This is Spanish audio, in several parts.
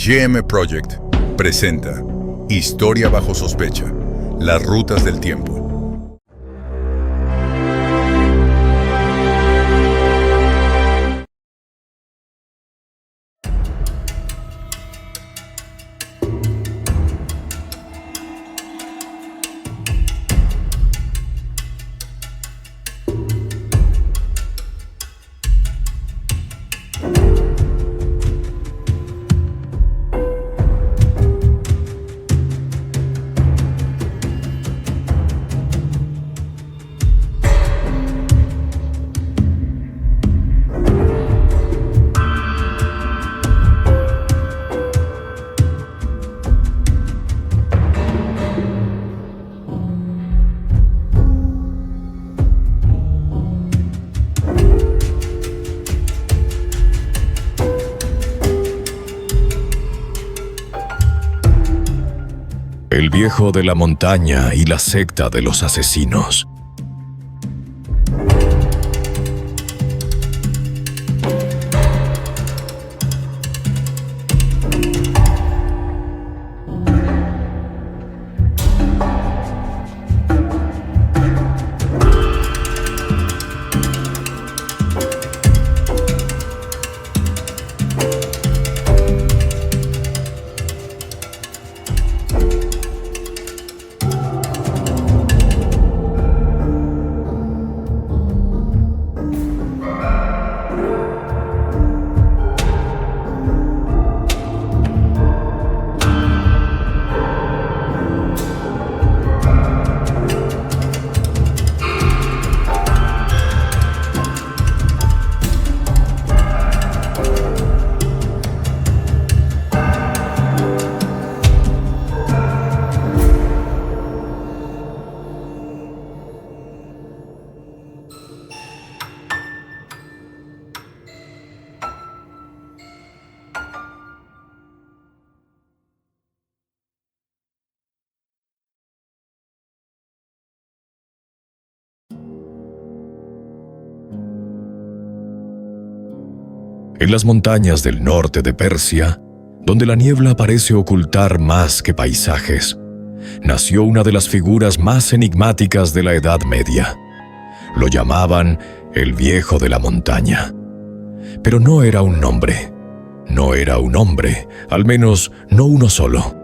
GM Project presenta Historia bajo sospecha, las rutas del tiempo. El viejo de la montaña y la secta de los asesinos. En las montañas del norte de Persia, donde la niebla parece ocultar más que paisajes, nació una de las figuras más enigmáticas de la Edad Media. Lo llamaban el viejo de la montaña. Pero no era un nombre. No era un hombre, al menos no uno solo.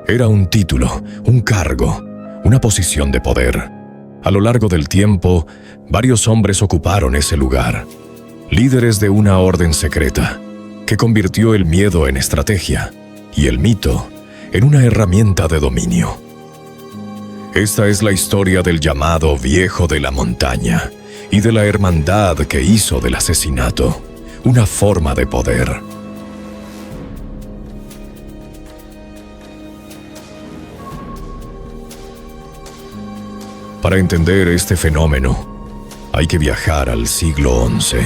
Era un título, un cargo, una posición de poder. A lo largo del tiempo, varios hombres ocuparon ese lugar. Líderes de una orden secreta, que convirtió el miedo en estrategia y el mito en una herramienta de dominio. Esta es la historia del llamado Viejo de la Montaña y de la hermandad que hizo del asesinato una forma de poder. Para entender este fenómeno, hay que viajar al siglo XI.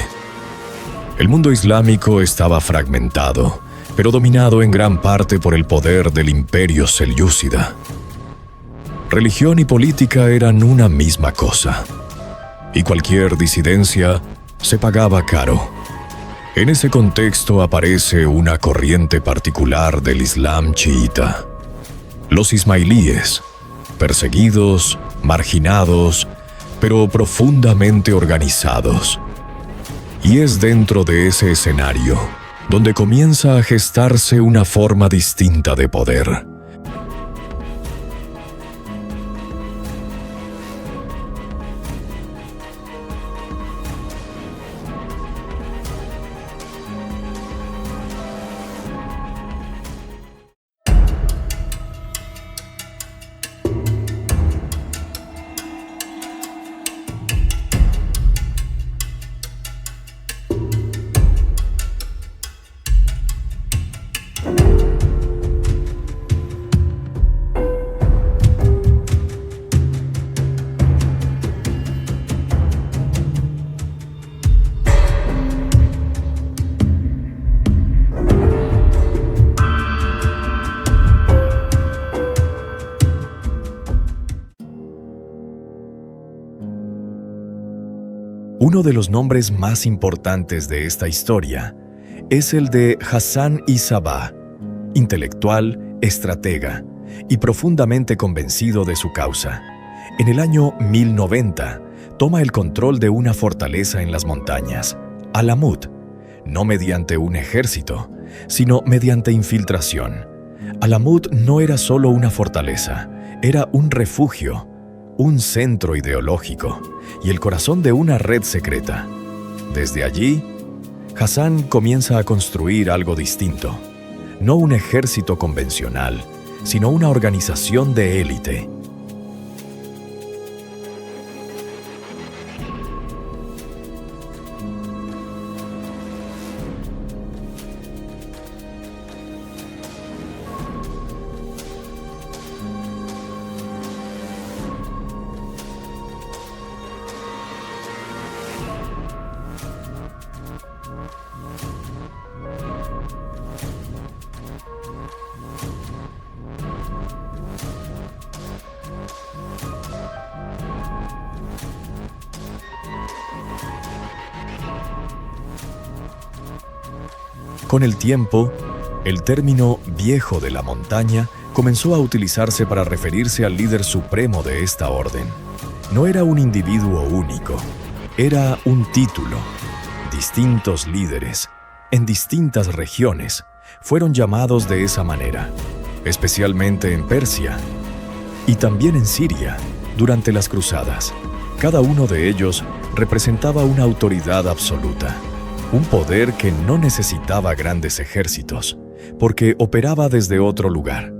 El mundo islámico estaba fragmentado, pero dominado en gran parte por el poder del imperio selyúcida. Religión y política eran una misma cosa, y cualquier disidencia se pagaba caro. En ese contexto aparece una corriente particular del Islam chiita: los ismailíes, perseguidos, marginados, pero profundamente organizados. Y es dentro de ese escenario donde comienza a gestarse una forma distinta de poder. Uno de los nombres más importantes de esta historia es el de Hassan I Sabbah, intelectual, estratega y profundamente convencido de su causa. En el año 1090, toma el control de una fortaleza en las montañas, Alamut, no mediante un ejército, sino mediante infiltración. Alamut no era solo una fortaleza, era un refugio, un centro ideológico y el corazón de una red secreta. Desde allí, Hassan comienza a construir algo distinto, no un ejército convencional, sino una organización de élite. Con el tiempo, el término «viejo de la montaña» comenzó a utilizarse para referirse al líder supremo de esta orden. No era un individuo único, era un título. Distintos líderes, en distintas regiones, fueron llamados de esa manera, especialmente en Persia y también en Siria, durante las cruzadas. Cada uno de ellos representaba una autoridad absoluta. Un poder que no necesitaba grandes ejércitos, porque operaba desde otro lugar.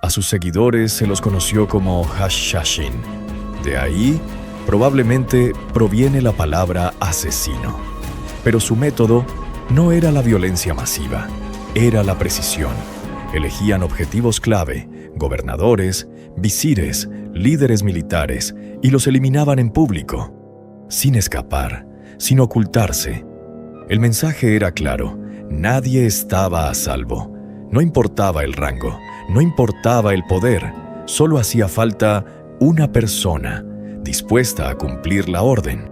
A sus seguidores se los conoció como Hashashin. De ahí, probablemente, proviene la palabra asesino. Pero su método no era la violencia masiva, era la precisión. Elegían objetivos clave, gobernadores, visires, líderes militares, y los eliminaban en público, sin escapar, sin ocultarse. El mensaje era claro: nadie estaba a salvo. No importaba el rango, no importaba el poder, solo hacía falta una persona dispuesta a cumplir la orden.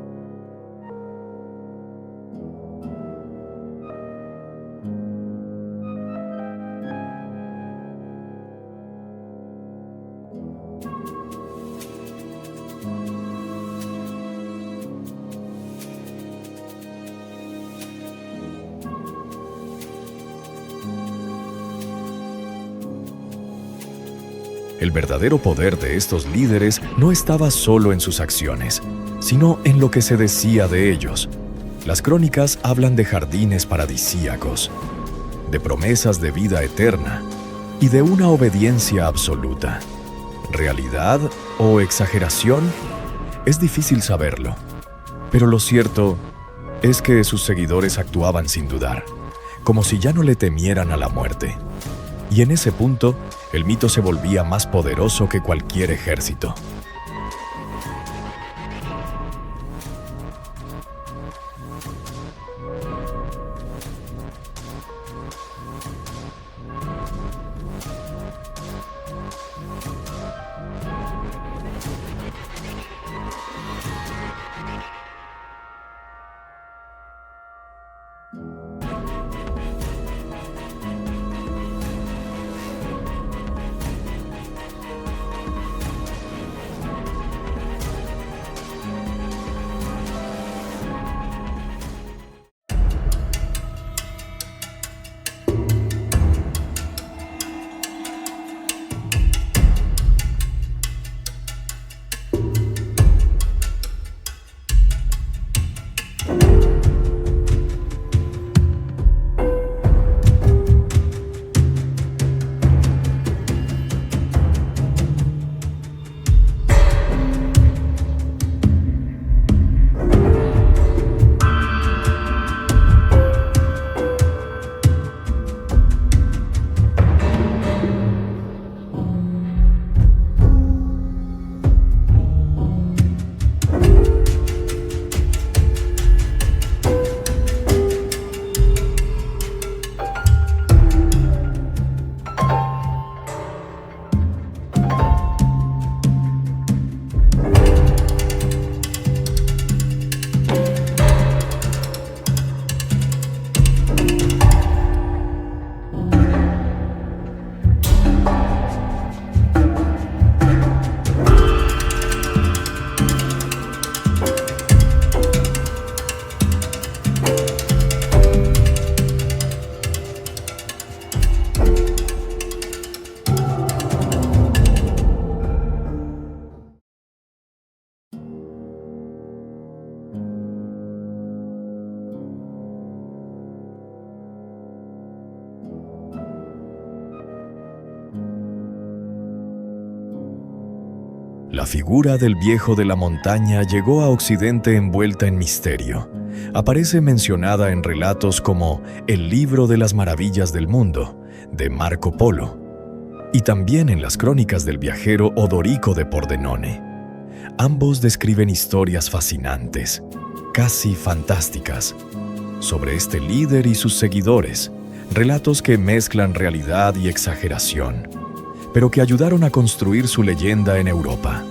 El verdadero poder de estos líderes no estaba solo en sus acciones, sino en lo que se decía de ellos. Las crónicas hablan de jardines paradisíacos, de promesas de vida eterna y de una obediencia absoluta. ¿Realidad o exageración? Es difícil saberlo, pero lo cierto es que sus seguidores actuaban sin dudar, como si ya no le temieran a la muerte. Y en ese punto, el mito se volvía más poderoso que cualquier ejército. La figura del viejo de la montaña llegó a Occidente envuelta en misterio. Aparece mencionada en relatos como El libro de las maravillas del mundo, de Marco Polo, y también en las crónicas del viajero Odorico de Pordenone. Ambos describen historias fascinantes, casi fantásticas, sobre este líder y sus seguidores, relatos que mezclan realidad y exageración, pero que ayudaron a construir su leyenda en Europa.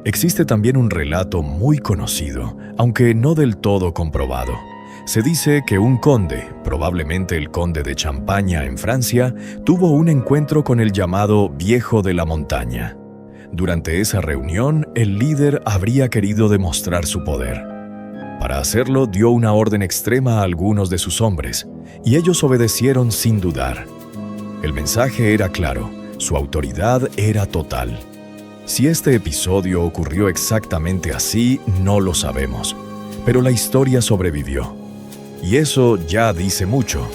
Existe también un relato muy conocido, aunque no del todo comprobado. Se dice que un conde, probablemente el conde de Champaña en Francia, tuvo un encuentro con el llamado Viejo de la Montaña. Durante esa reunión, el líder habría querido demostrar su poder. Para hacerlo, dio una orden extrema a algunos de sus hombres, y ellos obedecieron sin dudar. El mensaje era claro, su autoridad era total. Si este episodio ocurrió exactamente así, no lo sabemos, pero la historia sobrevivió. Y eso ya dice mucho.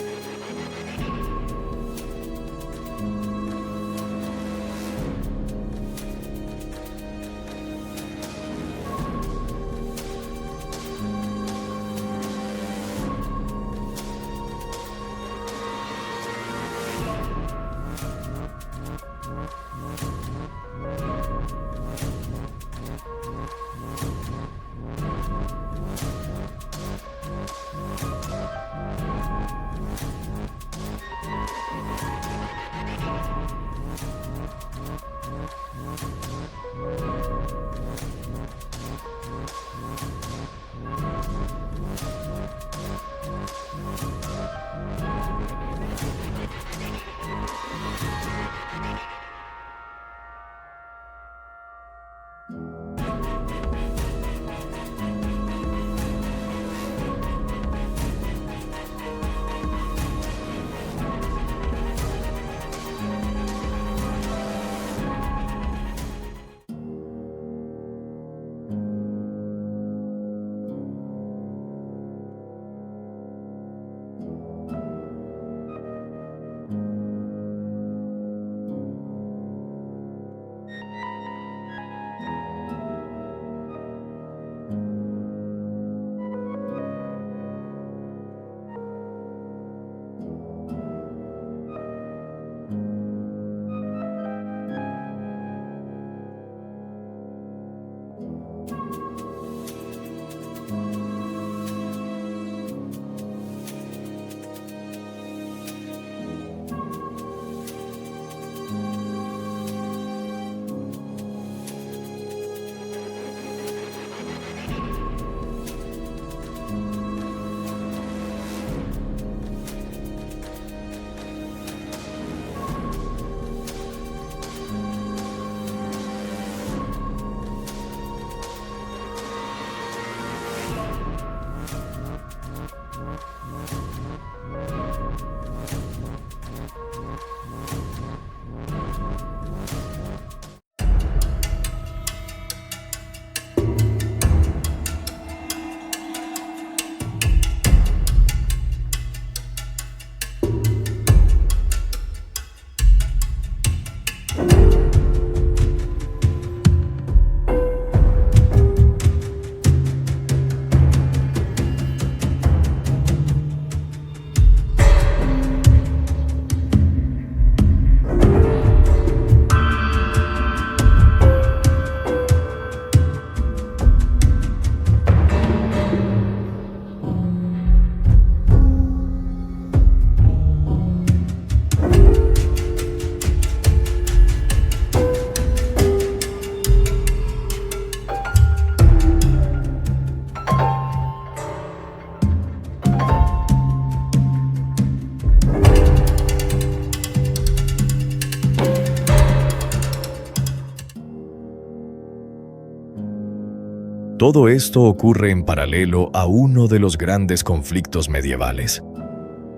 Todo esto ocurre en paralelo a uno de los grandes conflictos medievales: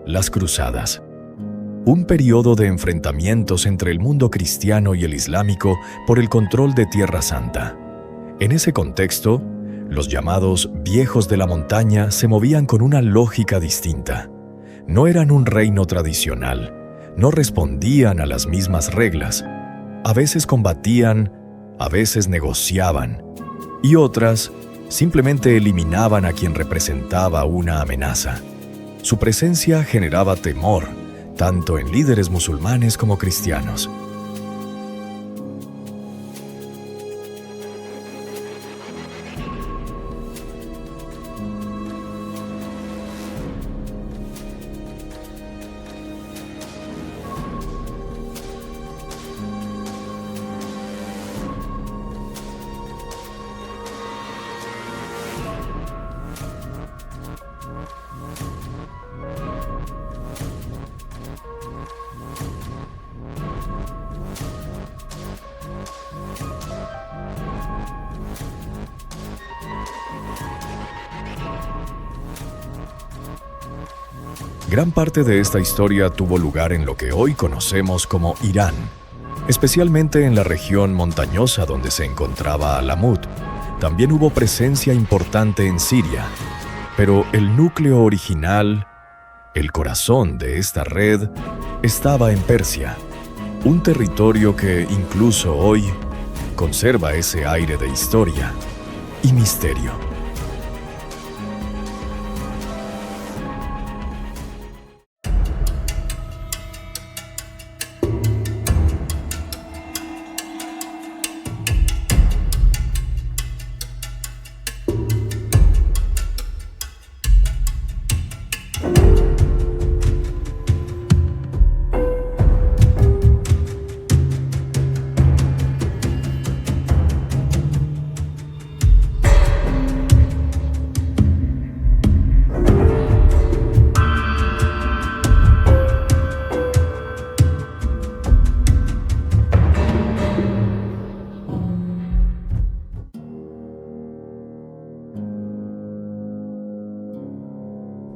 las Cruzadas. Un periodo de enfrentamientos entre el mundo cristiano y el islámico por el control de Tierra Santa. En ese contexto, los llamados viejos de la montaña se movían con una lógica distinta. No eran un reino tradicional, no respondían a las mismas reglas. A veces combatían, a veces negociaban, y otras simplemente eliminaban a quien representaba una amenaza. Su presencia generaba temor, tanto en líderes musulmanes como cristianos. Gran parte de esta historia tuvo lugar en lo que hoy conocemos como Irán, especialmente en la región montañosa donde se encontraba Alamut. También hubo presencia importante en Siria, pero el núcleo original, el corazón de esta red, estaba en Persia, un territorio que incluso hoy conserva ese aire de historia y misterio.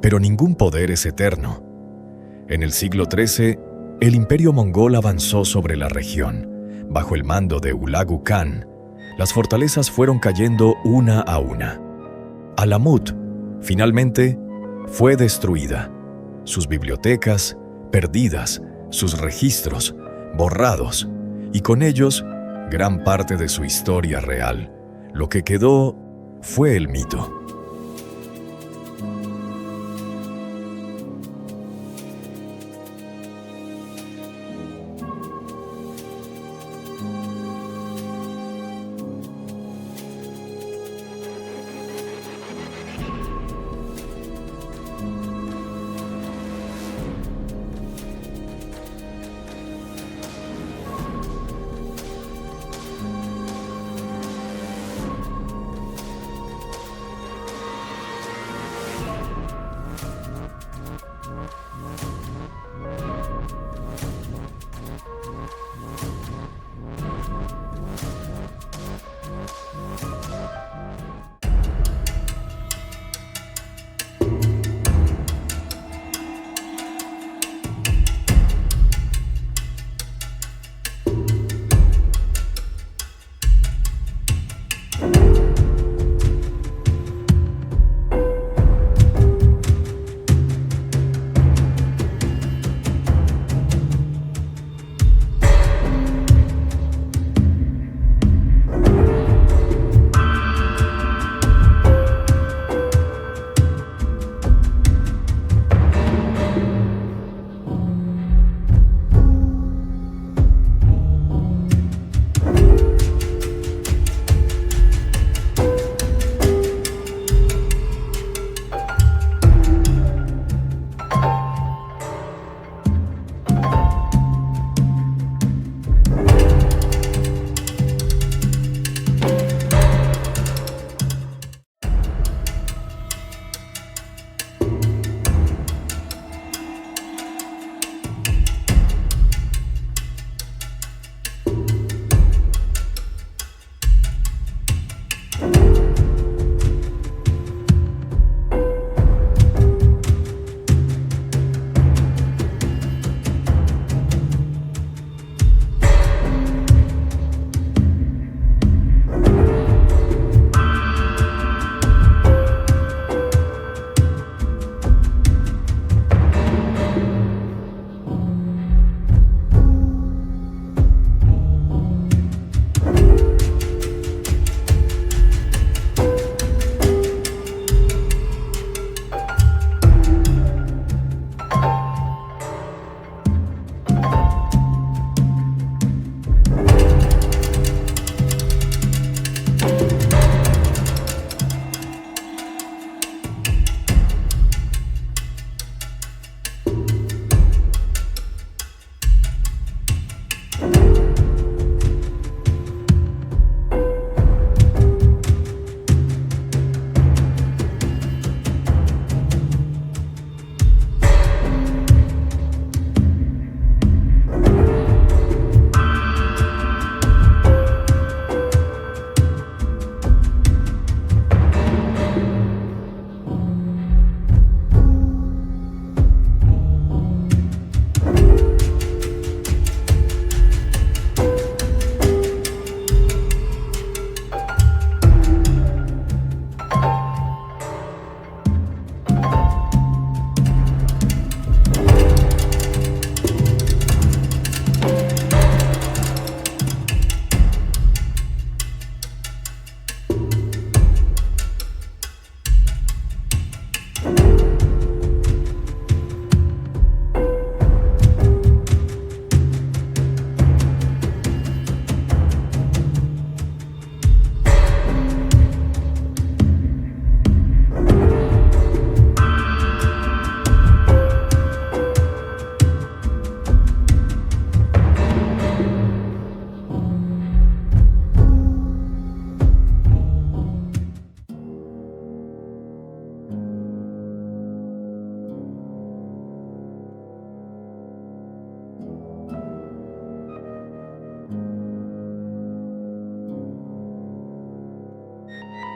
Pero ningún poder es eterno. En el siglo XIII, el imperio mongol avanzó sobre la región. Bajo el mando de Hulagu Khan, las fortalezas fueron cayendo una a una. Alamut, finalmente, fue destruida. Sus bibliotecas, perdidas, sus registros, borrados, y con ellos, gran parte de su historia real. Lo que quedó fue el mito.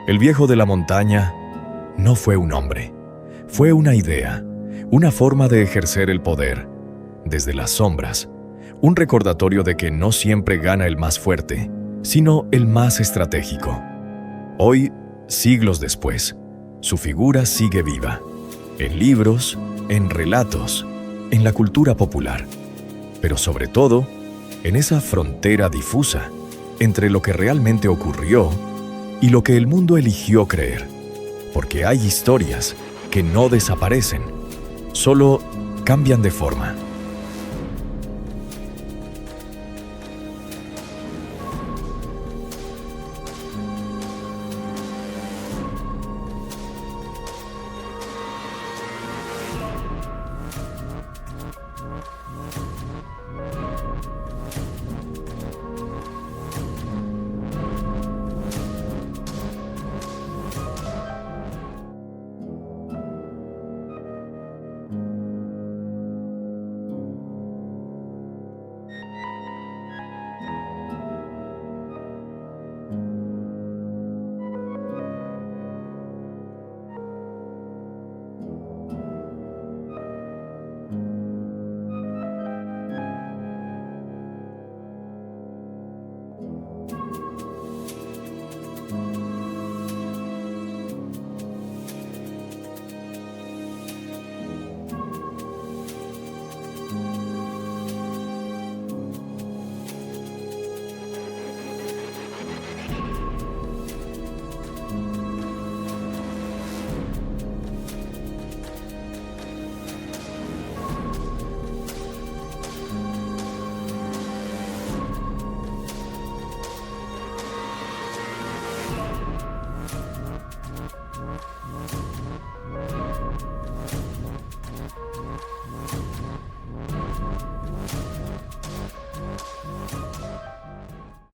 El viejo de la montaña no fue un hombre, fue una idea, una forma de ejercer el poder, desde las sombras, un recordatorio de que no siempre gana el más fuerte, sino el más estratégico. Hoy, siglos después, su figura sigue viva, en libros, en relatos, en la cultura popular, pero sobre todo, en esa frontera difusa entre lo que realmente ocurrió y lo que el mundo eligió creer, porque hay historias que no desaparecen, solo cambian de forma.